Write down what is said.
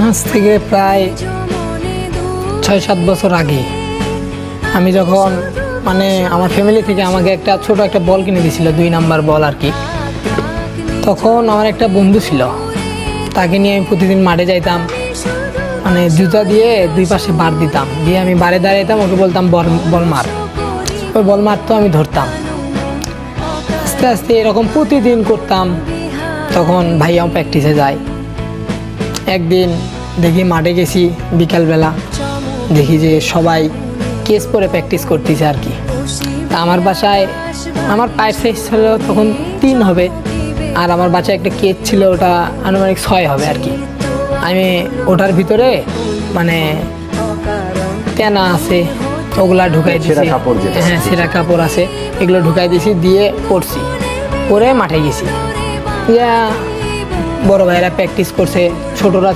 আজ থেকে প্রায় 6-7 বছর আগে আমি যখন মানে আমার ফ্যামিলি থেকে আমাকে একটা ছোট একটা বল কিনে দিয়েছিল, 2 নাম্বার বল আর কি। তখন আমার একটা বন্ধু ছিল, তাকে নিয়ে আমি প্রতিদিন মাঠে যাইতাম, মানে জুতা দিয়ে 2 পাশে বার দিতাম, দিয়ে আমি বারে দাঁড়াইতাম, ওকে বলতাম বল মার। ওই বল মারতো, আমি ধরতাম। আস্তে আস্তে এরকম প্রতিদিন করতাম। তখন ভাইয়াও প্র্যাকটিসে যায়। একদিন দেখি মাঠে গেছি বিকালবেলা, দেখি যে সবাই কেস পরে প্র্যাকটিস করতেছে আর কি। তা আমার বাসায় আমার পায়ের সাইজ ছিল তখন 3 হবে, আর আমার বাসায় একটা কেস ছিল, ওটা আনুমানিক 6 হবে আর কি। আমি ওটার ভিতরে মানে তেনা আছে, ওগুলা ঢুকাই দিয়েছি। হ্যাঁ, সেরা কাপড় আছে, এগুলো ঢুকাই দিয়েছি, দিয়ে পরছি, পরে মাঠে গেছি। বড় ভাইয়েরা প্র্যাকটিস করছে, ছোটরা